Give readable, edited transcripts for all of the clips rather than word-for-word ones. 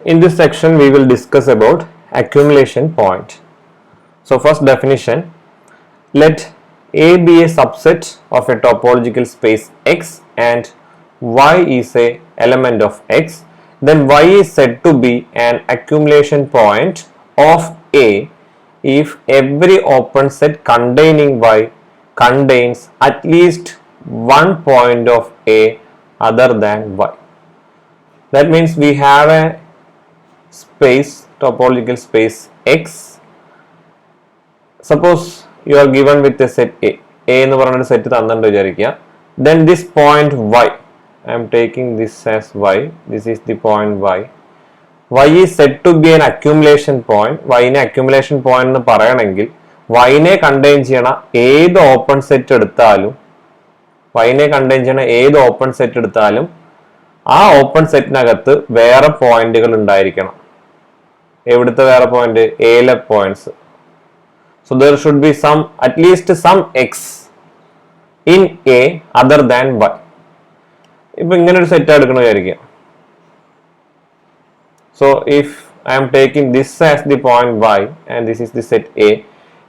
In this section, we will discuss about accumulation point. So first definition, let A be a subset of a topological space X and Y is a element of X. Then Y is said to be an accumulation point of A if every open set containing Y contains at least one point of A other than Y. That means we have a space, topological space X. Suppose you are given with a set A എന്ന് പറഞ്ഞൊരു set തന്നിട്ട് വിചാരിക്കുക. Then this point Y, I am taking this as Y, this is the point Y. Y is said to be an accumulation point. Y നെ accumulation point എന്ന് പറയണമെങ്കിൽ Y നെ contain ചെയ്യണ ഏത് ഓപ്പൺ സെറ്റ് എടുത്താലും ആ ഓപ്പൺ സെറ്റിനകത്ത് വേറെ പോയിന്റുകൾ ഉണ്ടായിരിക്കണം. എവിടുത്തെ വേറെ പോയിന്റ്? എയിലെ points. So there should be at least some X in A other than Y. ഇപ്പൊ ഇങ്ങനെ ഒരു സെറ്റ് എടുക്കണം വിചാരിക്കുക. So if I am taking this as the point Y and this is the set A,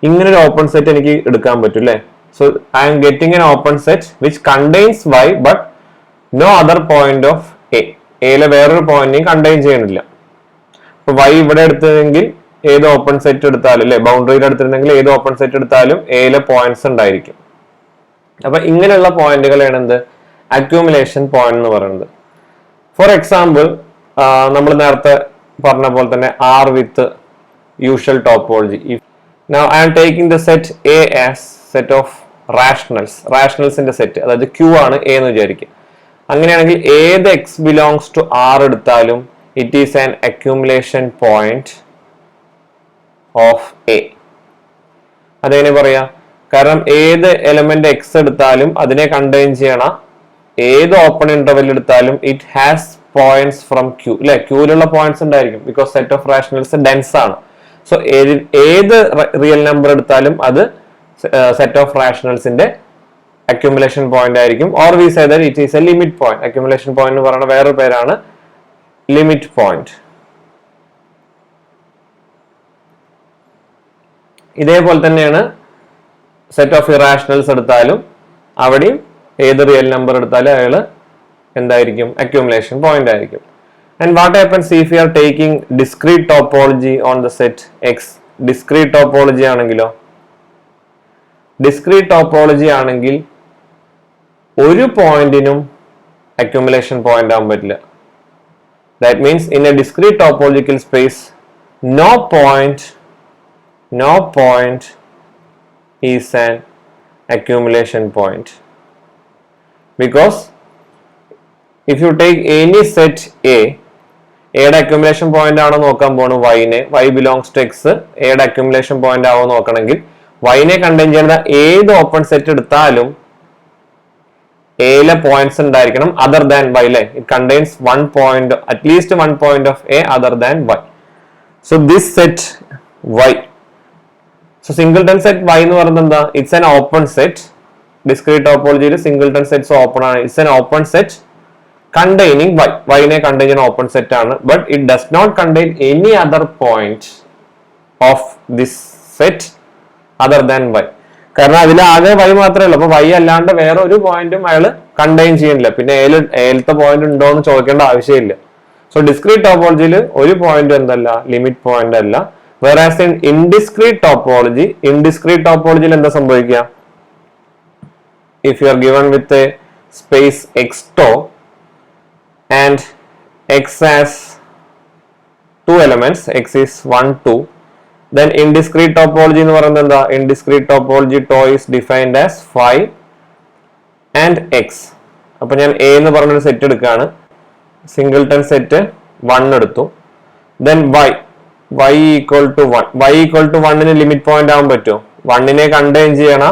ഇങ്ങനെ ഒരു open set എനിക്ക് എടുക്കാൻ പറ്റും അല്ലേ? So I am getting an open set which contains Y but no other point of A. എയിലെ വേറൊരു പോയിന്റിനെയും contain ചെയ്യുന്നില്ല. ഇപ്പൊ Y ഇവിടെ എടുത്തതെങ്കിൽ ഏത് ഓപ്പൺ സെറ്റ് എടുത്താലും അല്ലെ, ബൗണ്ടറിയിൽ എടുത്തിരുന്നെങ്കിൽ ഏത് ഓപ്പൺ സെറ്റ് എടുത്താലും എയിലെ പോയിന്റ്സ് ഉണ്ടായിരിക്കും. അപ്പൊ ഇങ്ങനെയുള്ള പോയിന്റുകളാണ് എന്ത്? അക്യൂമുലേഷൻ പോയിന്റ് എന്ന് പറയുന്നത്. ഫോർ എക്സാമ്പിൾ, നമ്മൾ നേരത്തെ പറഞ്ഞ പോലെ തന്നെ R with usual topology. Now I am taking the set A as set of റാഷണൽസിന്റെ സെറ്റ്, അതായത് Q ആണ് A എന്ന് വിചാരിക്കുക. അങ്ങനെയാണെങ്കിൽ ഏത് X belongs to R എടുത്താലും it is an accumulation point of A. അതെങ്ങനെ പറയാ? കാരണം ഏത് എലമെന്റ് X എടുത്താലും അതിനെ കണ്ടെയ്ൻ ചെയ്യണ ഏത് ഓപ്പൺ ഇന്റർവെൽ എടുത്താലും it has points from Q അല്ലെ? ക്യൂലുള്ള പോയിന്റ്സ് ഉണ്ടായിരിക്കും because set of rationals dense ആണ്. സോ ഏത് റിയൽ നമ്പർ എടുത്താലും അത് സെറ്റ് ഓഫ് റാഷണൽസിന്റെ അക്യുമുലേഷൻ പോയിന്റ് ആയിരിക്കും. Or we say that it is a limit point. Accumulation point എന്ന് പറയുന്ന വേറൊരു പേരാണ് ലിമിറ്റ് പോയിന്റ്. ഇതേപോലെ തന്നെയാണ് സെറ്റ് ഓഫ് ഇറാഷണൽസ് എടുത്താലും അവിടെയും ഏത് റിയൽ നമ്പർ എടുത്താലും അയാൾ എന്തായിരിക്കും? അക്യുമുലേഷൻ പോയിന്റ് ആയിരിക്കും. And what happens if you are taking discrete topology on the set X? Discrete topology ആണെങ്കിലോ? ഡിസ്ക്രീറ്റ് ടോപ്പോളജി ആണെങ്കിൽ ഒരു പോയിന്റിനും അക്യുമുലേഷൻ പോയിന്റ് ആവാൻ പറ്റില്ല. That means in a discrete topological space, no point is an accumulation point. Because if you take any set A, യുടെ accumulation point ആണോ നോക്കാൻ പോണു Y നെ, Y belongs to X, യുടെ accumulation point ആണോ നോക്കണമെങ്കിൽ Y നെ കണ്ടെയ്ൻ ചെയ്യുന്ന ഏത് ഓപ്പൺ സെറ്റ് എടുത്താലും എയിലെ പോയിന്റ്സ് ഉണ്ടായിരിക്കണം അതർ ദാൻ Y അല്ലെ? It contains at least one point of A other than Y. So this set Y, so singleton set Y എന്ന് പറയുന്നത് എന്താ? It's an open set. Discrete topology singleton sets open ആണ്. It's an open set containing Y. Y നെ contain ചെയ്യുന്ന open set ആണ്. But it does not contain any other point of this set other than Y. കാരണം അതിൽ ആകെ Y മാത്രമേ ഉള്ളൂ. അപ്പൊ Y അല്ലാണ്ട് വേറെ ഒരു പോയിന്റും അയാൾ കണ്ടെയ്ൻ ചെയ്യുന്നില്ല. പിന്നെ ഏലത്തെ പോയിന്റ് ഉണ്ടോ എന്ന് ചോദിക്കേണ്ട ആവശ്യമില്ല. സോ ഡിസ്ക്രീറ്റ് ടോപ്പോളജിയിൽ ഒരു പോയിന്റ് എന്തല്ല? ലിമിറ്റ് പോയിന്റ് അല്ല. whereas in indiscrete topology എന്താ സംഭവിക്കുക? if you are given with a space X and X has two elements, X is 1, 2, then indiscrete topology എന്ന് പറയുന്നത് എന്താ? indiscrete topology tau is defined as phi and X. അപ്പൊ ഞാൻ A എന്ന് പറഞ്ഞൊരു set എടുക്കുകയാണ്. സിംഗിൾട്ടൺ സെറ്റ് 1 എടുത്തു. then y equal to 1. y equal to 1 limit point ആവാൻ പറ്റുമോ? 1 നെ കണ്ടെയ്ൻ ചെയ്യണ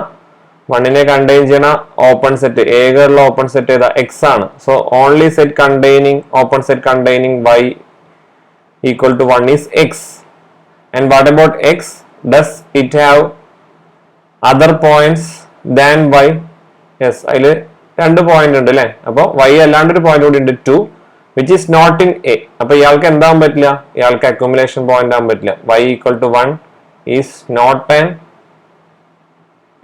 ഓപ്പൺ സെറ്റ്, ഏകയുള്ള ഓപ്പൺ സെറ്റ് ഏതാ? X ആണ്. So only set containing open set containing y equal to 1 is X. And what about X? Does it have other points than Y? Yes, അതിൽ 2 point ഉണ്ട് അല്ലെ? അപ്പോൾ Y അല്ലാണ്ട് ഒരു point കൂടി ഉണ്ട് 2. which is not in A. അപ്പോൾ ഇയാൾക്ക് എന്താവാൻ പറ്റില്ല? ഇയാൾക്ക് അക്യുമുലേഷൻ പോയിന്റ് ആവാൻ പറ്റില്ല. y equal to 1 is not an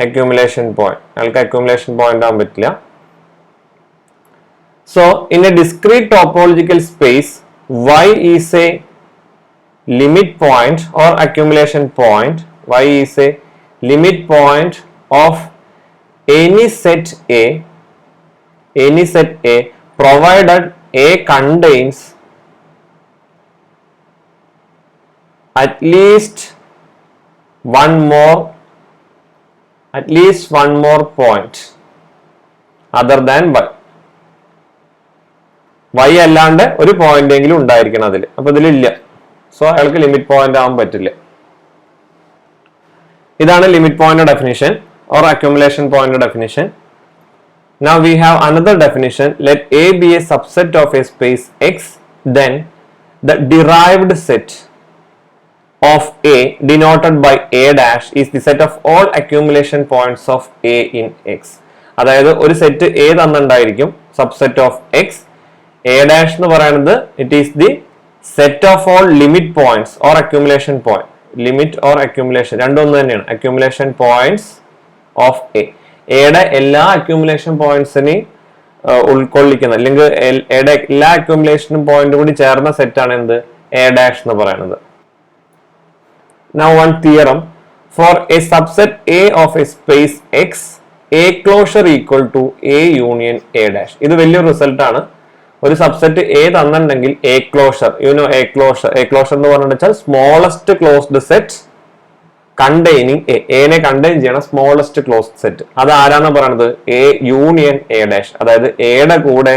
accumulation point. ഇയാൾക്ക് അക്യുമുലേഷൻ പോയിന്റ് ആവാൻ പറ്റില്ല. So in a discrete topological space, y is a limit point or accumulation point. Y is a limit point of any set A provided A contains at least one more point other than y. y അല്ലാണ്ട് ഒരു point എങ്കിലും ഉണ്ടായിരിക്കണം അതിൽ. അപ്പൊ ഇതിലില്ല. So അയാൾക്ക് limit point ആവാൻ പറ്റില്ല. ഇതാണ് limit point definition or accumulation point definition. Now we have another definition. Let A be a subset of a space X, then the derived set of A denoted by A dash is the set of all accumulation points of A in X. അതായത് ഒരു set A തന്നിട്ടുണ്ടായിരിക്കും, subset of X. A dash എന്ന് പറയുന്നത് it is the set of all limit points or accumulation point. Limit or accumulation രണ്ടും ഒന്ന് തന്നെയാണ്. Accumulation points of A. എയുടെ എല്ലാ accumulation പോയിന്റ്സിനെയും ഉൾക്കൊള്ളിക്കുന്ന അല്ലെങ്കിൽ എയുടെ എല്ലാ അക്യുമുലേഷൻ പോയിന്റും കൂടി ചേർന്ന സെറ്റ് ആണ് എന്ത്? എ ഡാഷ് എന്ന് പറയുന്നത്. Now one theorem. For a subset A of a space X, A closure equal to A union A dash. ഇത് വലിയൊരു റിസൾട്ട് ആണ്. ഒരു സബ്സെറ്റ് A തന്നിട്ടുണ്ടെങ്കിൽ A closure, you know A closure എന്ന് പറഞ്ഞാൽ സ്മോളസ്റ്റ് ക്ലോസ്ഡ് സെറ്റ് കണ്ടെയ്നിങ് എനെ contain ചെയ്യണ smallest closed set. അത് ആരാന്ന് പറയുന്നത്? A union A dash. അതായത് എയുടെ കൂടെ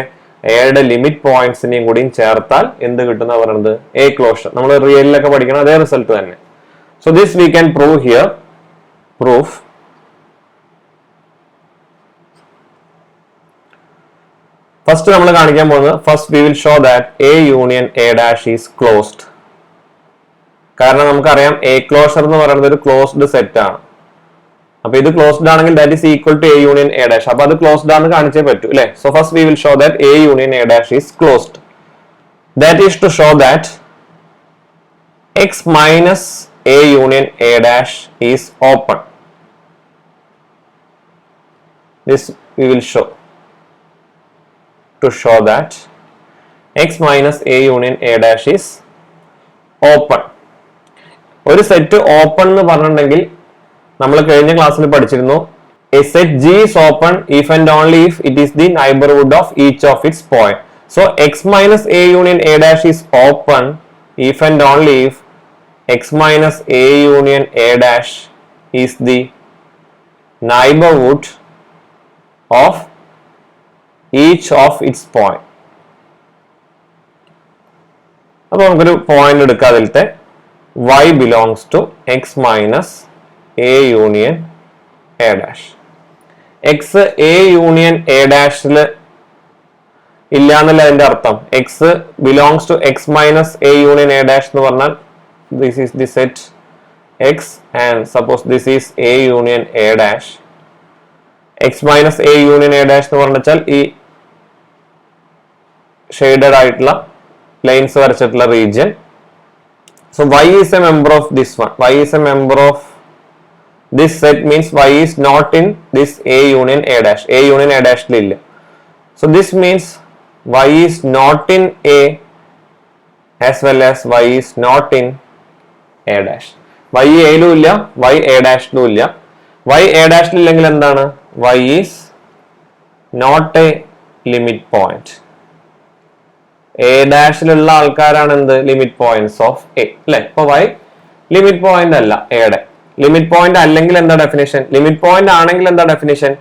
എയുടെ ലിമിറ്റ് പോയിന്റ്സിനെയും കൂടിയും ചേർത്താൽ എന്ത് കിട്ടുന്ന പറയുന്നത്? A closure. നമ്മൾ റിയലിലൊക്കെ പഠിക്കണം അതേ റിസൾട്ട് തന്നെ. So this we can prove here. Proof first നമ്മൾ കാണിക്കാൻ പോകുന്നത്, first we will show that A union A dash is closed. കാരണം നമുക്കറിയാം എ ക്ലോഷർ എന്ന് പറയുന്നത് ഒരു ക്ലോസ്ഡ് സെറ്റ് ആണ്. അപ്പൊ ഇത് ക്ലോസ്ഡ് ആണെങ്കിൽ that is equal to A union A dash. അപ്പൊ അത് ക്ലോസ്ഡ് ആണെന്ന് കാണിച്ചേ പറ്റൂ അല്ലെ? So first we will show that A union A dash is closed. That is to show that X minus A union A dash is open. This we will show to show that x minus a union a dash is open. ഒരു set open എന്ന് പറഞ്ഞിട്ടുണ്ടെങ്കിൽ നമ്മൾ കഴിഞ്ഞ ക്ലാസ്സിൽ പഠിച്ചിരുന്നു, a set G is open if and only if it is the neighborhood of each of its point. So x minus a union a dash is open if and only if x minus a union a dash is the neighborhood of each of its point. അപ്പോൾ നമുക്കൊരു point എടുക്കാം. അതിലത്തെ y belongs to x minus a union a dash. x a union a dashൽ ഇല്ല എന്നല്ല അതിന്റെ അർത്ഥം. x belongs to x minus a union a dash എന്ന് പറഞ്ഞാൽ this is the set x and suppose this is a union a dash. x minus a union a dash എന്ന് പറഞ്ഞാൽ ഈ shaded ആയിട്ടുള്ള ലൈൻസ് വരച്ചിട്ടുള്ള region. So y is a member of this one. Y is a member of this set means y is not in this a union a dash. A union a dash ഇല്ല. So this means y is not in a as well as y is not in a dash. y a-ലും ഇല്ല, y a dash-ലും ഇല്ല. y a dash ഇല്ലെങ്കിൽ എന്താണ്? y is not a limit point. A ഡാഷിലുള്ള ആൾക്കാരാണ് എന്ത്? Limit points of A അല്ലെ? അപ്പൊ y limit point അല്ല എയുടെ. ലിമിറ്റ് പോയിന്റ് അല്ലെങ്കിൽ എന്താ ഡെഫിനിഷൻ? ലിമിറ്റ് പോയിന്റ് ആണെങ്കിൽ എന്താ ഡെഫിനിഷൻ?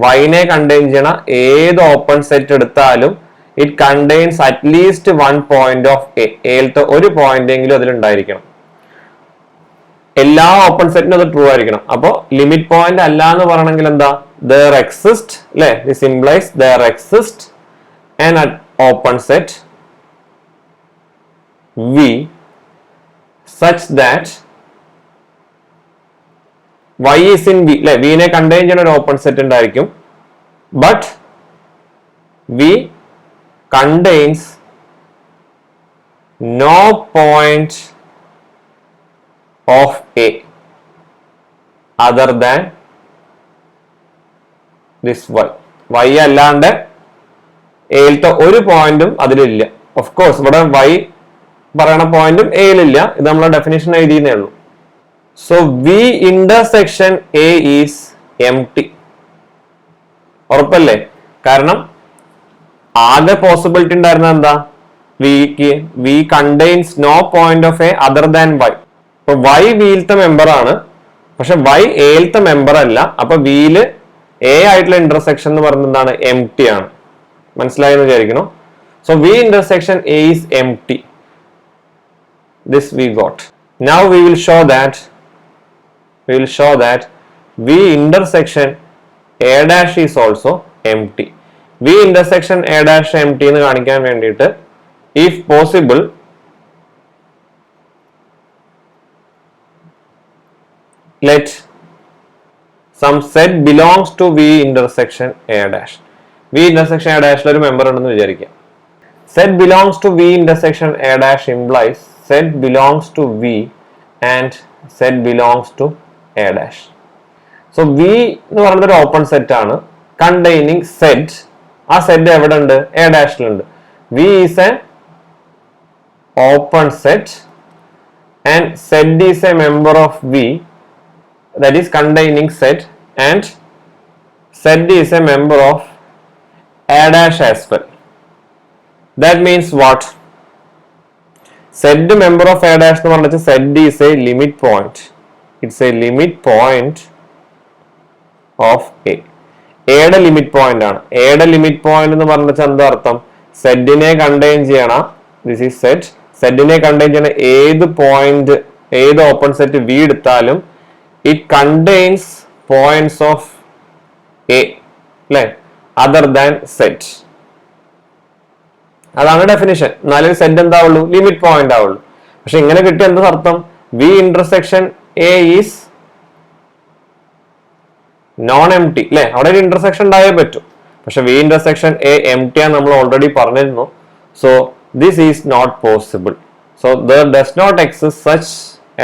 വൈനെ കണ്ടെയ്ൻ ചെയ്യണ ഏത് ഓപ്പൺ സെറ്റ് എടുത്താലും it contains at least one point of A. എയിലത്തെ ഒരു പോയിന്റ് എങ്കിലും അതിലുണ്ടായിരിക്കണം. എല്ലാ ഓപ്പൺ സെറ്റിനും അത് ട്രൂ ആയിരിക്കണം. അപ്പോ ലിമിറ്റ് പോയിന്റ് അല്ല എന്ന് പറയണമെങ്കിൽ എന്താ? there exist അല്ലെ? this implies there exist an open set V such that y is in V അല്ലെ? V നെ കണ്ടെയ്ൻ ചെയ്യുന്ന ഒരു ഓപ്പൺ സെറ്റ് ഉണ്ടായിരിക്കും. But V contains no point of A other than this y. Y അല്ലാണ്ട് എയിലത്തെ ഒരു പോയിന്റും അതിലില്ല. Of course ഇവിടെ y പറയുന്ന പോയിന്റും എയിലില്ല. ഇത് നമ്മളെ ഡെഫിനിഷൻ എഴുതിയേ ഉള്ളൂ. So V intersection A is empty. ഉറപ്പല്ലേ? കാരണം ആകെ പോസിബിലിറ്റി ഉണ്ടായിരുന്ന എന്താ? V contains no point of A other than Y. ഇപ്പൊ വൈ വിയിലത്തെ മെമ്പർ ആണ്, പക്ഷെ വൈ എയിലത്തെ മെമ്പർ അല്ല. അപ്പൊ വിയില് എ ആയിട്ടുള്ള ഇന്റർസെക്ഷൻ എന്ന് പറയുന്നത് എന്താണ്? എംപ്റ്റി ആണ്. മനസ്സിലായെന്ന് വിചാരിക്കണം. So V intersection A is empty. This we got. Now we will show that V intersection A dash is also empty. V intersection A dash empty എന്ന് കാണിക്കാൻ വേണ്ടിയിട്ട് if possible let some set belongs to V intersection A dash. V intersection A dash ഒരു member ഉണ്ടെന്ന് വിചാരിക്കാം. Set belongs to V intersection A dash implies set belongs to V and set belongs to A dash. So V എന്ന് പറയുന്നത് ഒരു open set ആണ് containing set. ആ set എവിടെ ഉണ്ട്? A ഡാഷിലുണ്ട്. V is a open set and set is a member of V, that is containing set, and set is a member of A dash as well. That means what? Set member of A dash എന്ന് പറഞ്ഞാൽ set is a limit point. It's a limit point of A. എയുടെ limit point ആണ്. എയുടെ limit point എന്ന് പറഞ്ഞാൽ എന്താ അർത്ഥം? സെറ്റിനെ കണ്ടെയ്ൻ ചെയ്യണ, ദിസ് ഈസ് സെറ്റ്, സെറ്റിനെ കണ്ടെയ്ൻ ചെയ്യണ ഏത് പോയിന്റ്, ഏത് ഓപ്പൺ സെറ്റ് വി എടുത്താലും it contains points of A, അല്ലെ, അതർ ദാൻ സെറ്റ്. അതാണ് ഡെഫിനിഷൻ. എന്നാലും സെറ്റ് എന്താവുള്ളൂ? ലിമിറ്റ് പോയിന്റ് ആവുള്ളൂ. പക്ഷെ ഇങ്ങനെ കിട്ടിയ എന്താ അർത്ഥം? V intersection A is non empty, അല്ലെ? അവിടെ ഒരു ഇന്റർസെക്ഷൻ ഉണ്ടായേ പറ്റും. പക്ഷെ വി ഇന്റർസെക്ഷൻ എ എംപ്റ്റി ആണ് നമ്മൾ ഓൾറെഡി പറഞ്ഞിരുന്നു. So this is not possible. So there does not exist such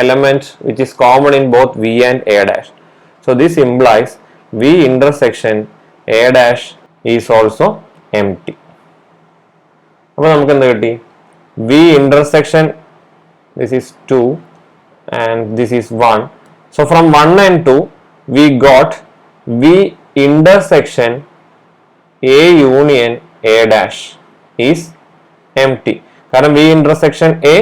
element which is common in both V and A dash. So this implies V intersection A dash is also empty. അപ്പോൾ നമുക്ക് എന്ത് കിട്ടി? V intersection, this is 2 and this is 1. So from 1 and 2 we got V intersection A union A dash is empty. കാരണം V intersection A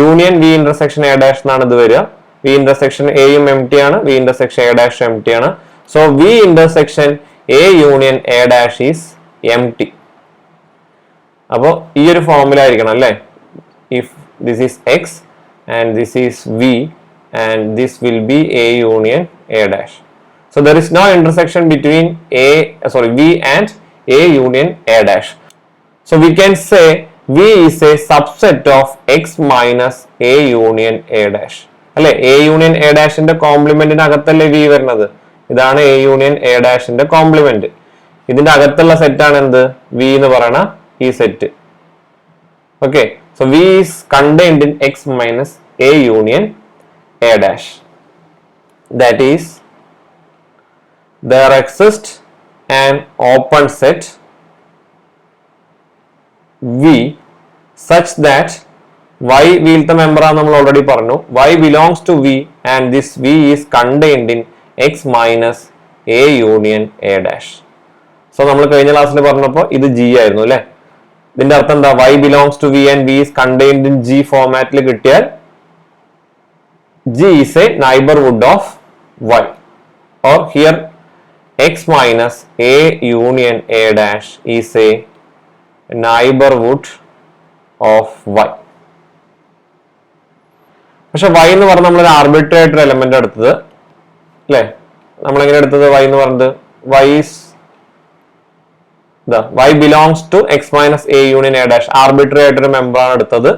union V intersection A dash എന്നാണ് ഇത് വരിക. V intersection A യും empty ആണ്, V intersection A dash empty ആണ്. So V intersection A union A dash is empty. അപ്പോൾ ഈ ഒരു ഫോർമുല ആയിരിക്കണം, അല്ലേ? If this is X and this is V and this will be A union A dash. So there is no intersection between V and A union A dash. So we can say V is a subset of X minus A union A dash, അല്ലെ? A union A ഡാഷിന്റെ കോംപ്ലിമെന്റിന് അകത്തല്ലേ V വരുന്നത്? ഇതാണ് A union A ഡാഷിന്റെ കോംപ്ലിമെന്റ്. ഇതിന്റെ അകത്തുള്ള സെറ്റാണ് എന്ത്? വി എന്ന് പറയണ ഈ set. Okay, so V is contained in X minus A union A dash. That is there exists an open set V such that y വിയിലത്തെ മെമ്പർ ആണ് നമ്മൾ ഓൾറെഡി പറഞ്ഞു. y belongs to V and this V is contained in x minus a union a dash. So നമ്മൾ കഴിഞ്ഞ ക്ലാസ്സിൽ പറഞ്ഞപ്പോൾ ഇത് G ആയിരുന്നു, അല്ലെ? ഇതിന്റെ അർത്ഥം എന്താ? y belongs to V and V is contained in G ഫോമാറ്റിൽ കിട്ടിയാൽ G is a neighborhood of y, or here x minus a union a dash is a neighborhood of y. പക്ഷെ y എന്ന് പറഞ്ഞാൽ നമ്മളൊരു ആർബിട്രറി ആയിട്ടൊരു element എടുത്തത്, അല്ലെ? നമ്മളെങ്ങനെ എടുത്തത്? y എന്ന് പറഞ്ഞത് y belongs to x minus a union a dash, arbitrary ആയിട്ടൊരു മെമ്പർ ആണ് എടുത്തത്.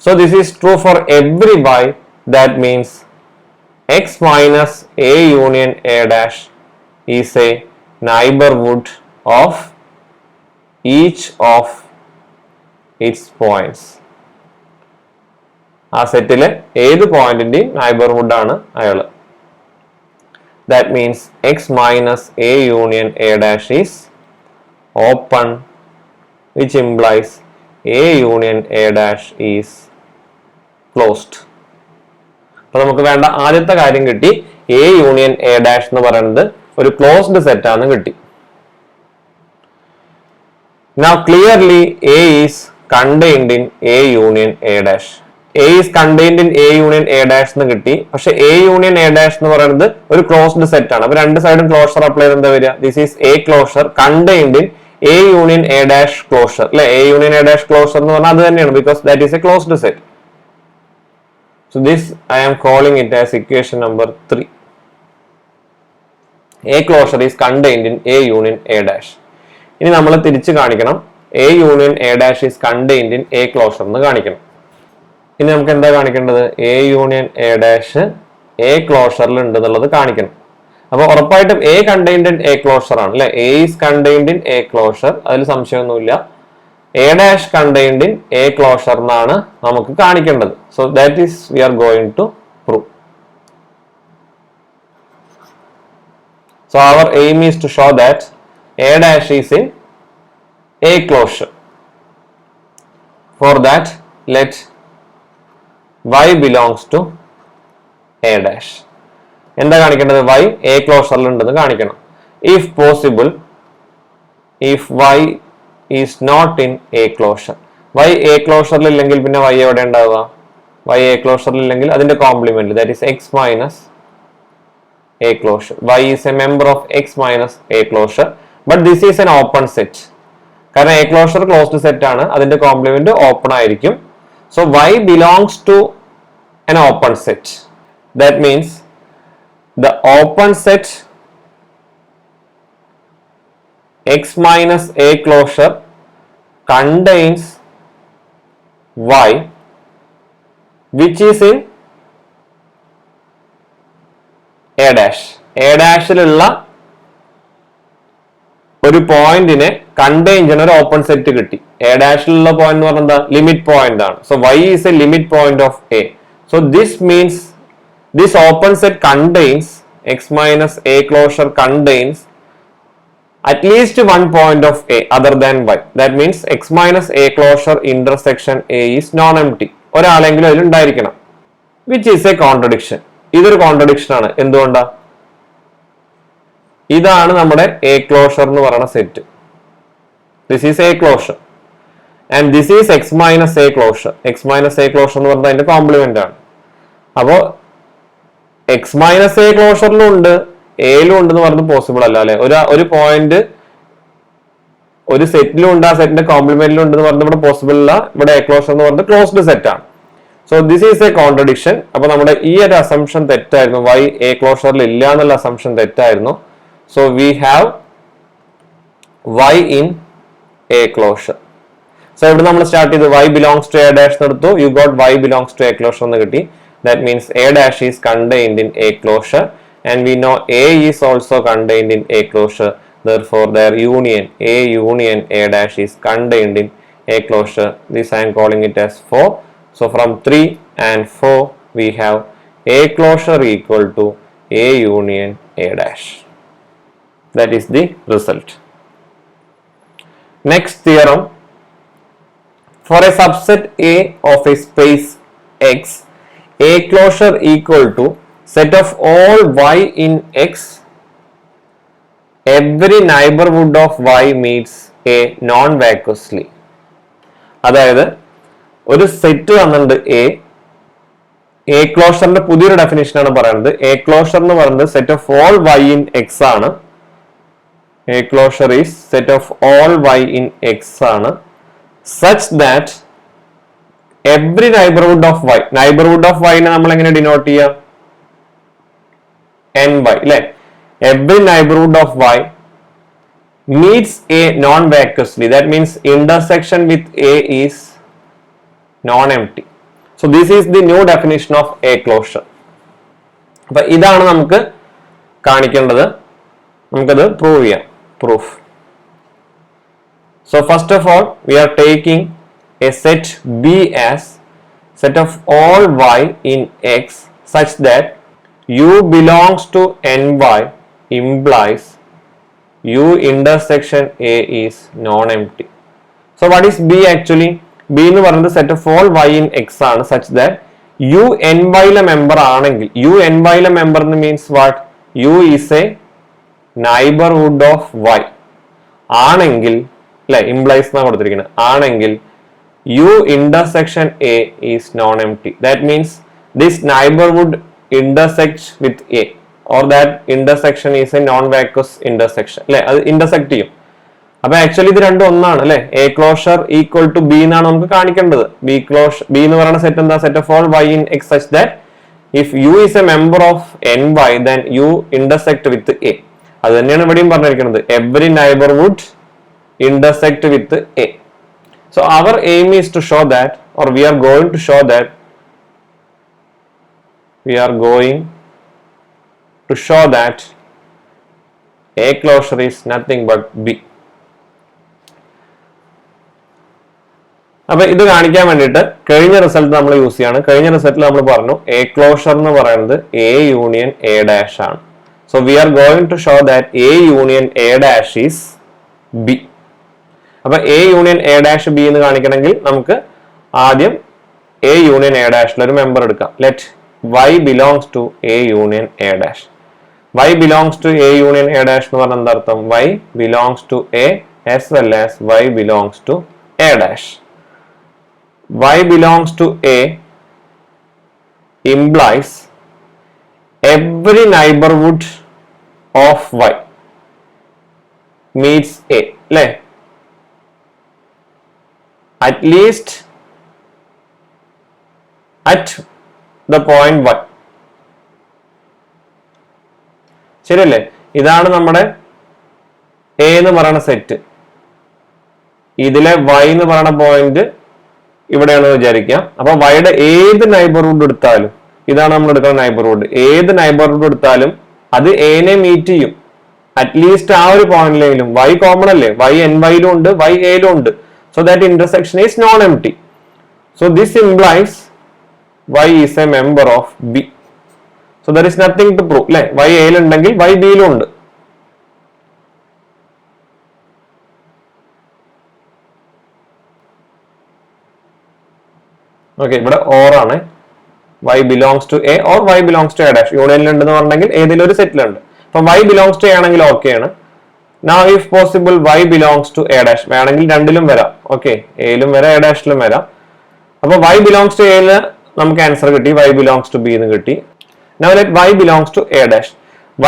So this is true for every y. That means x minus a union a dash is a neighborhood of each of its points. ആ സെറ്റിലെ ഏത് പോയിന്റിന്റെയും neighbourhood ആണ് അയാൾ. That means x minus a union a dash is open, which implies a union a dash is closed. അപ്പോൾ നമുക്ക് വേണ്ട ആദ്യത്തെ കാര്യം കിട്ടി. a union a dash എന്ന് പറയുന്നത് ഒരു ക്ലോസ്ഡ് സെറ്റ് ആണ് കിട്ടി. Now clearly a is contained in a union a dash. A is contained in a union a dash എന്ന് കിട്ടി. പക്ഷെ a union a dash എന്ന് പറയുന്നത് ഒരു ക്ലോസ്ഡ് സെറ്റ് ആണ്. അപ്പൊ രണ്ട് സൈഡും ക്ലോഷർ അപ്ലൈ ചെയ്ത് എന്താ വരിക? This is a closure contained in a union a dash closure അല്ലെ. a union a dash closure എന്ന് പറഞ്ഞാൽ അത് തന്നെയാണ്, because that is A closed set. So this I am calling it as equation number 3. A closure is contained in a union a dash. ഇനി നമ്മൾ തിരിച്ച് കാണിക്കണം a union a dash is contained in a closure എന്ന് കാണിക്കണം. ഇനി നമുക്ക് എന്താ കാണിക്കേണ്ടത്? a union a dash a closureൽ ഉണ്ട് എന്നുള്ളത് കാണിക്കണം. അപ്പൊ ഉറപ്പായിട്ടും a contained in a closure ആണ് അല്ലെ. a is contained in a closure, അതിൽ സംശയമൊന്നുമില്ല. a dash contained in a closure എന്നാണ് നമുക്ക് കാണിക്കേണ്ടത്. So that is we are going to prove. So our aim is to show that a dash is in a closure. For that, let y belongs to a dash. എന്താ കാണിക്കേണ്ടത്? y a closureൽ ഉണ്ടെന്ന് കാണിക്കണം. If possible, if y is not in a closure. y a closureൽ ഇല്ലെങ്കിൽ പിന്നെ y എവിടെ ഉണ്ടാവുക? y a closureൽ ഇല്ലെങ്കിൽ അതിന്റെ complement, that is x minus a closure. y is a member of x minus a closure, but this is an open set. കാരണം a closure closed set ആണ്, അതിന്റെ complement open ആയിരിക്കും. So y belongs to an open set. That means the open set x minus a closure contains y which is in a dash. a ഡാഷിലുള്ള ഒരു പോയിന്റിനെ contain ചെയ്യുന്ന ഒരു open set കിട്ടി. a ഡാഷിലുള്ള point എന്ന് പറഞ്ഞാൽ എന്താ? Limit point ആണ്. So y is a limit point of a. So this means this open set contains x minus a closure contains at least one point of a other than y. That means x minus a closure intersection a is non-empty. ഒരാളെങ്കിലും അതിൽ ഉണ്ടായിരിക്കണം. Which is a contradiction. ഇതൊരു contradiction ആണ്. എന്തുകൊണ്ടാ? ഇതാണ് നമ്മുടെ a closure എന്ന് പറയുന്ന set. This is a closure and this is x minus a closure. x minus a closure എന്ന് പറഞ്ഞാൽ അതിന്റെ കോംപ്ലിമെന്റ് ആണ്. അപ്പോ x minus a closureലും ഉണ്ട് എയിലും ഉണ്ടെന്ന് പറഞ്ഞത് പോസിബിൾ അല്ല അല്ലെ. ഒരു പോയിന്റ് ഒരു സെറ്റിലും ഉണ്ട്, ആ സെറ്റിന്റെ കോംപ്ലിമെന്റിലും ഉണ്ടെന്ന് പറഞ്ഞത് ഇവിടെ പോസിബിൾ അല്ല. ഇവിടെ a closure എന്ന് പറഞ്ഞത് ക്ലോസ്ഡ് സെറ്റ് ആണ്. So this is A contradiction. അപ്പൊ നമ്മുടെ ഈ ഒരു അസംഷൻ തെറ്റായിരുന്നു. y a closureൽ ഇല്ല എന്നുള്ള അസംഷൻ തെറ്റായിരുന്നു. So we have y in a closure. So ഇവിടെ നമ്മൾ സ്റ്റാർട്ട് ചെയ്ത് y belongs to a dash എടുത്തു. You got y belongs to a closure എന്ന് കിട്ടി. That means a dash is contained in a closure and we know a is also contained in a closure. Therefore their union a dash is contained in a closure. This I am calling it as 4. So from 3 and 4 we have a closure equal to a union a dash. That is the result. Next theorem. For a subset A of a space X, a closure equal to set of all y in X, every neighborhood of y meets a non-vacuously. അതായത് ഒരു set തന്നിട്ടുണ്ട് a ക്ലോഷറിന്റെ പുതിയൊരു definition ആണ് പറയുന്നത്. a closure എന്ന് പറയുന്നത് set of all y in X ആണ്. a closure is set of all y in X ആണ്. such that every neighborhood of y, neighborhood of y നെ നമ്മൾ എങ്ങനെ ഡിനോട്ട് ചെയ്യാം? ny അല്ലെ. every neighborhood of y meets a non-vacuously. That means intersection with a is non-empty. So this is the new definition of a closure. അപ്പൊ ഇതാണ് നമുക്ക് കാണിക്കേണ്ടത്. നമുക്കത് പ്രൂവ് ചെയ്യാം. Proof. So first of all we are taking a set B as set of all y in x such that u belongs to ny implies u intersection a is non-empty. So what is b actually? b എന്ന് പറയുന്നത് set of all y in x ആണ് such that u ny ലെ member ആണെങ്കിൽ u ny ലെ member means what? u is a neighborhood of y ആണെങ്കിൽ അല്ലെ implies എന്നാണ് കൊടുത്തിരിക്കുന്നത് ആണെങ്കിൽ u intersection a is non-empty. That means this neighborhood intersects with a or that intersection is a non-vacuous intersection അല്ലെ അത് intersect ചെയ്യും. അപ്പൊ ആക്ച്വലി ഇത് രണ്ടും ഒന്നാണ് അല്ലെ A closure equal to B എന്നാണ് നമുക്ക് കാണിക്കേണ്ടത്. ബി എന്ന് പറയുന്ന സെറ്റ് എന്താ? Set of all y in x such that if u is a member of ny then u intersect with a. അത് തന്നെയാണ് ഇവിടെയും പറഞ്ഞിരിക്കുന്നത് every neighborhood intersect with a. So our aim is to show that, or we are going to show that a closure is nothing but b. അപ്പൊ ഇത് കാണിക്കാൻ വേണ്ടിയിട്ട് കഴിഞ്ഞ result നമ്മൾ യൂസ് ചെയ്യാണ്. കഴിഞ്ഞ റിസൾട്ടിൽ നമ്മൾ പറഞ്ഞു എ ക്ലോഷർ എന്ന് പറയുന്നത് എ യൂണിയൻ എ ഡാഷ് ആണ്. So we are going to show that A union A dash is B. അപ്പൊ A union A dash B എന്ന് കാണിക്കണമെങ്കിൽ നമുക്ക് ആദ്യം എ യൂണിയൻ എ ഡാഷിൽ ഒരു മെമ്പർ എടുക്കാം. Let y belongs to A union A dash. y belongs to A union A dash എന്ന് പറഞ്ഞ എന്താർത്ഥം? y belongs to A as well as y belongs to A dash. y belongs to a implies every neighborhood of y meets a അല്ലേ? at least at the point y. ശരിയല്ലേ? ഇതാണ് നമ്മുടെ a എന്ന് പറയുന്ന set. ഇതിലെ y എന്ന് പറയുന്ന point ഇവിടെയാണ് വിചാരിക്കുക. അപ്പൊ വൈയുടെ ഏത് നൈബർഹുഡ് എടുത്താലും, ഇതാണ് നമ്മൾ എടുക്കുന്ന നൈബർഹുഡ്, ഏത് നൈബർഹുഡ് എടുത്താലും അത് എനെ മീറ്റ് ചെയ്യും. അറ്റ്ലീസ്റ്റ് ആ ഒരു പോയിന്റിലെങ്കിലും. വൈ കോമൺ അല്ലേ? വൈ എൻ വൈയിലും ഉണ്ട്, വൈ എയിലും ഉണ്ട്. So that intersection is non empty. So this implies Y is a member of B. So there is nothing to prove അല്ലെ? വൈ എയിലുണ്ടെങ്കിൽ വൈ ബിയിലും ഉണ്ട്. ഓക്കെ, ഇവിടെ ഓർ ആണ്. y belongs to A or y belongs to A ഡാഷ്. യൂണിയനിൽ ഉണ്ടെന്ന് പറഞ്ഞെങ്കിൽ ഏതെങ്കിലും ഒരു സെറ്റിലുണ്ട്. അപ്പൊ y ബിലോങ്സ് ടു എ ആണെങ്കിൽ ഓക്കെ ആണ്. Now if possible y belongs to A dash വേണമെങ്കിൽ രണ്ടിലും വരാം. ഓക്കെ, എയിലും വരാം എ ഡാഷിലും വരാം. അപ്പൊ y ബിലോങ്സ് ടു എയില് നമുക്ക് ആൻസർ കിട്ടി, y ബിലോങ്സ് ടു ബി എന്ന് കിട്ടി. Now let y belongs to A dash.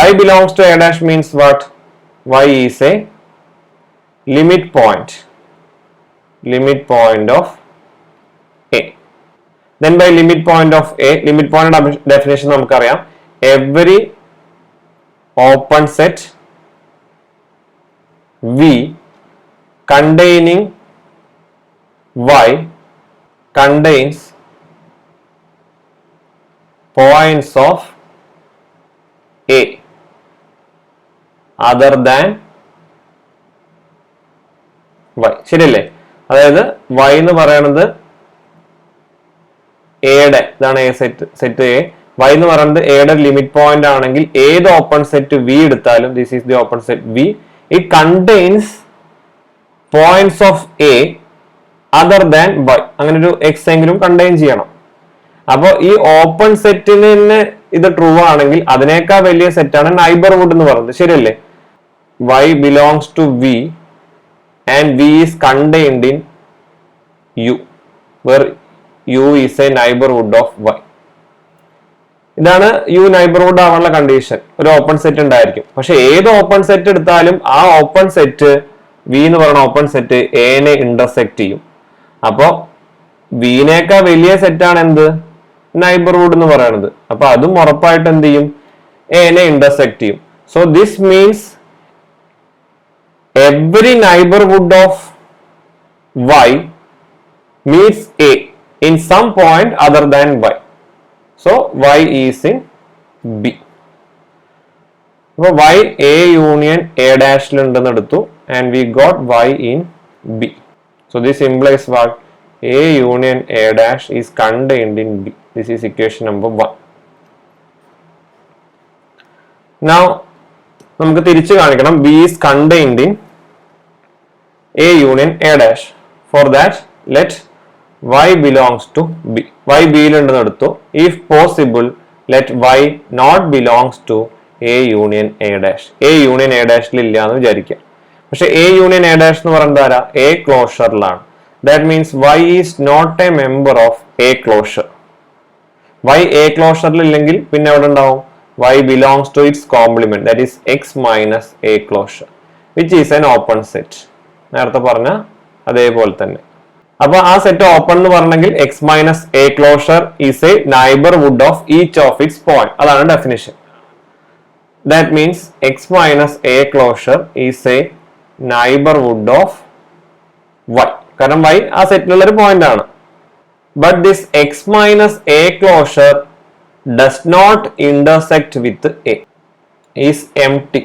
y belongs to A dash means what? y is a limit point of a. Then by limit point of a, limit point definition നമുക്കറിയാം, every open set V containing y contains points of a other than y. ശരിയല്ലേ? അതായത് y എന്ന് പറയുന്നത് എയുടെ, ഇതാണ് A set A. y എന്ന് പറയുന്നത് എയുടെ ലിമിറ്റ് പോയിന്റ് ആണെങ്കിൽ ഏത് ഓപ്പൺ സെറ്റ് വി എടുത്താലും, this is the open set V, it contains points of A other than y. അങ്ങനെ ഒരു എക്സ് എങ്കിലും കണ്ടെയ്ൻ ചെയ്യണം. അപ്പോൾ ഈ ഓപ്പൺ സെറ്റിന് തന്നെ ഇത് ട്രൂ ആണെങ്കിൽ അതിനേക്കാൾ വലിയ സെറ്റാണ് നൈബർഹുഡ് എന്ന് പറയുന്നത്. ശരിയല്ലേ? y belongs to V and V is contained in U where u is a neighborhood of y. ഇതാണ് u നൈബർഹുഡ് ആവാനുള്ള കണ്ടീഷൻ. ഒരു ഓപ്പൺ സെറ്റ് ഉണ്ടായിരിക്കും. പക്ഷെ ഏത് ഓപ്പൺ സെറ്റ് എടുത്താലും ആ ഓപ്പൺ സെറ്റ് v എന്ന് പറയുന്ന ഓപ്പൺ സെറ്റ് എനെ ഇന്റർസെക്ട് ചെയ്യും. അപ്പോ വിനേക്കാൾ വലിയ സെറ്റാണ് എന്ത്? നൈബർഹുഡ് എന്ന് പറയുന്നത്. അപ്പൊ അതും ഉറപ്പായിട്ട് എന്ത് ചെയ്യും? എനെ ഇന്റർസെക്ട് ചെയ്യും. So this means every neighbourhood of y meets a in some point other than y. So y is in b. So y a union a dash and we got y in b. So this implies what? A union A dash is contained in B. This is equation number 1. Now, നമുക്ക് തിരിച്ചു കാണിക്കണം B is contained in A union A dash. For that, let Y belongs to B. Y B യിലുണ്ടെന്ന് എടുത്തു. If possible, let Y not belongs to A union A dash. A union A dash ഇല്ല എന്ന് വിചാരിക്കാം. പക്ഷെ A union A dash എന്ന് പറയുന്നത് ആരാ? A ക്ലോഷറിലാണ്. That means Y is not a member of A closure. Y A ക്ലോഷറിൽ ഇല്ലെങ്കിൽ പിന്നെ എവിടെ ഉണ്ടാവും? Y belongs to its complement, that is X minus A closure, which is an open set. നേരത്തെ പറഞ്ഞ അതേപോലെ തന്നെ. അപ്പൊ ആ സെറ്റ് ഓപ്പൺ എന്ന് പറഞ്ഞെങ്കിൽ X minus A closure is a neighbourhood of each of its point. അതാണ് definition. That means X minus A closure is a neighbourhood of Y. കാരണം വൈ ആ സെറ്റിലുള്ള ഒരു പോയിന്റ് ആണ്. But this X minus A closure does not intersect with A, is empty,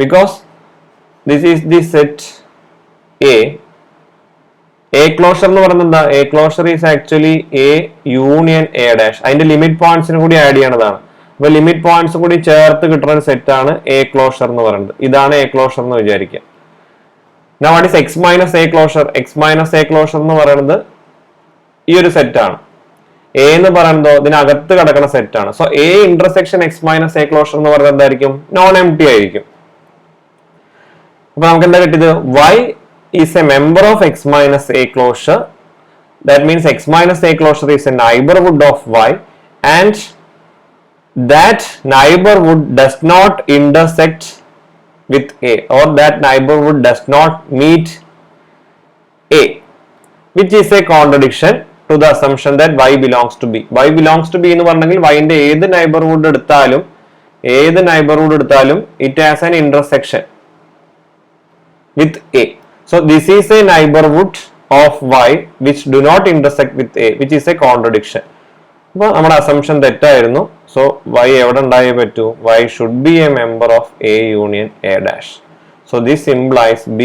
because this is the set A. A closure എന്ന് പറയുന്നത് എന്താ? A closure is actually A union A dash. അതിന്റെ limit പോയിന്റ്സിന് കൂടി add ചെയ്യണതാണ്. അപ്പൊ limit points കൂടി ചേർത്ത് കിട്ടുന്ന ഒരു സെറ്റ് ആണ് എ ക്ലോഷർ എന്ന് പറയുന്നത്. ഇതാണ് എ ക്ലോഷർ എന്ന് വിചാരിക്കുക. Now what is X minus A closure? X minus A closure എന്ന് പറയുന്നത് ഈ ഒരു സെറ്റ് ആണ്. എ എന്ന് പറയുന്നത് ഇതിനകത്ത് കിടക്കുന്ന സെറ്റ് ആണ്. So A intersection X minus A closure എന്ന് പറയുന്നത് എന്തായിരിക്കും? നോൺ എംപ്റ്റി ആയിരിക്കും. അപ്പൊ നമുക്ക് എന്താ കിട്ടിയത്? Y is a member of X minus A closure. That means X minus A closure is a neighborhood of Y, and that neighborhood does not intersect with A, or that neighborhood does not meet A, which is a contradiction to the assumption that Y belongs to B. Y belongs to B എന്ന് പറഞ്ഞെങ്കിൽ Y ന്റെ ഏത് neighbourhood എടുത്താലും it has an intersection with A. So this is a neighborhood of Y which do not intersect with A, which is a contradiction. അപ്പോൾ നമ്മുടെ assumption തെറ്റായിരുന്നു. So Y എവിടെ ഉണ്ടായേ പറ്റൂ? Y should be a member of A union A dash. So this implies B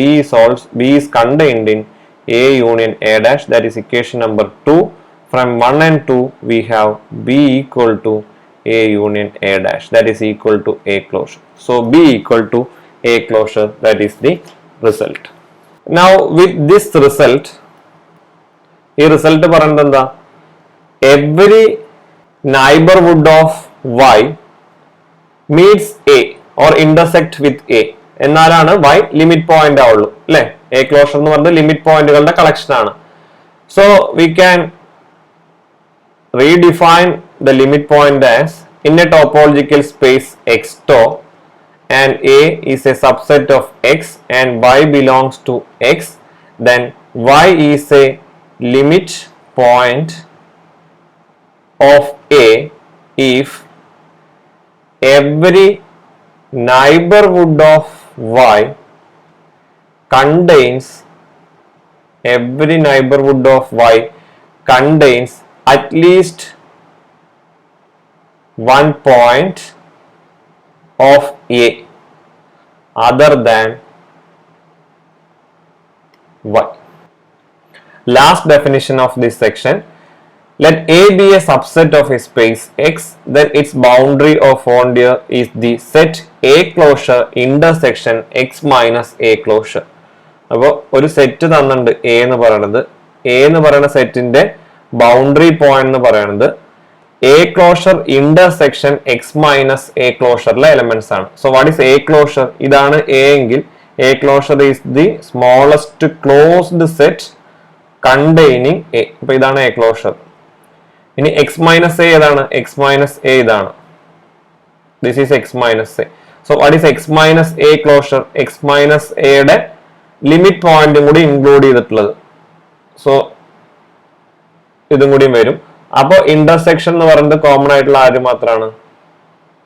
is contained in A union A dash. That is equation number 2. From 1 and 2 we have B equal to A union A dash. That is equal to A closure. So B equal to A closure. That is the result. Now with this result, ഈ result പറയുന്നത് എന്താ? Every neighborhood of Y meets A or intersect with A എന്നാലാണ് Y limit point ആവുള്ളൂ അല്ലെ? A closure എന്ന് പറയുന്നത് limit പോയിന്റുകളുടെ collection ആണ്. So we can redefine the limit point as in a topological space എക്സ്ടോ and A is a subset of X and Y belongs to X, then Y is a limit point of A if every neighborhood of Y contains at least one point of A other than Y. Last definition of this section: let A be a subset of a space X, then its boundary or frontier is the set A closure intersection X minus A closure. അപ്പോൾ ഒരു set തന്നിട്ടുണ്ട് A എന്ന് പറയുന്ന സെറ്റിന്റെ boundary point എന്ന് പറയുന്നത് A closure intersection X minus A closureലെ elements ആണ്. So what is A closure? ഇതാണ് A എങ്കിൽ A closure is the smallest closed set containing A. അപ്പൊ ഇതാണ് A closure. ഇനി X minus A ഏതാണ്? X minus A ഇതാണ്. This is X minus A. So what is X minus A closure? X minus A യുടെ limit പോയിന്റും കൂടി include ചെയ്തിട്ടുള്ളത്. So ഇതും കൂടി വരും. അപ്പോൾ ഇന്റർസെക്ഷൻ എന്ന് പറയുന്നത് കോമൺ ആയിട്ടുള്ള ആര് മാത്രമാണ്?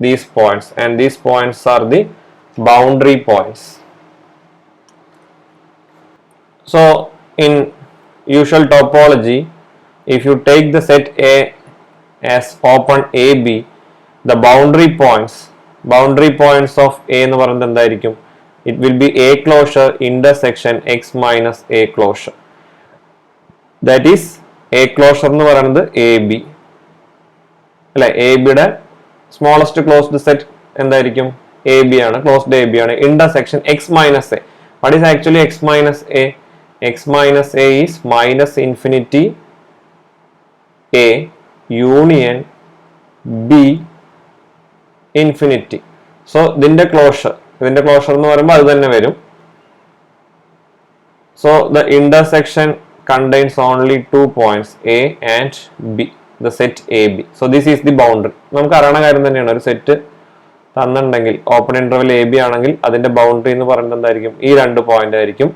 These points, and these points are the boundary points. So in usual topology, if you take the set A as open AB, the boundary points of A എന്ന് പറയുന്നത് എന്തായിരിക്കും? It will be A closure intersection X minus A closure. That is A closure എന്ന് പറയുന്നത് A B അല്ലെ. A ബിയുടെ smallest closed set എന്തായിരിക്കും? A B ആണ്, closed A B ആണ്. Intersection X minus A. What is actually X minus A? X minus A is minus infinity A union B infinity. So ഇതിന്റെ closure എന്ന് പറയുമ്പോൾ അത് തന്നെ വരും. So the intersection contains only 2 points A and B, the set AB. So this is the boundary. നമുക്ക് അറിയണ കാര്യം തന്നെയാണ്. ഒരു സെറ്റ് തന്നിട്ടുണ്ടെങ്കിൽ ഓപ്പൺ ഇന്റർവെൽ എ ബി ആണെങ്കിൽ അതിന്റെ ബൗണ്ടറി എന്ന് പറയുന്നത് എന്തായിരിക്കും? ഈ 2 പോയിന്റ് ആയിരിക്കും.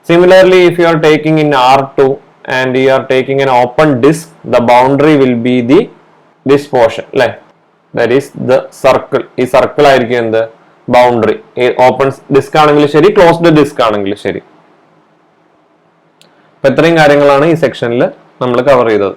Similarly if you are taking in R2 and you are taking an open disk, the boundary will be this portion, അല്ലെ? That is the circle. ഈ സർക്കിൾ ആയിരിക്കും എന്ത്? ബൗണ്ടറി. ഓപ്പൺ ഡിസ്ക് ആണെങ്കിലും ശരി, ക്ലോസ്ഡ് ഡിസ്ക് ആണെങ്കിലും ശരി. ഇത്രയും കാര്യങ്ങളാണ് ഈ സെക്ഷനിൽ നമ്മൾ കവർ ചെയ്തത്.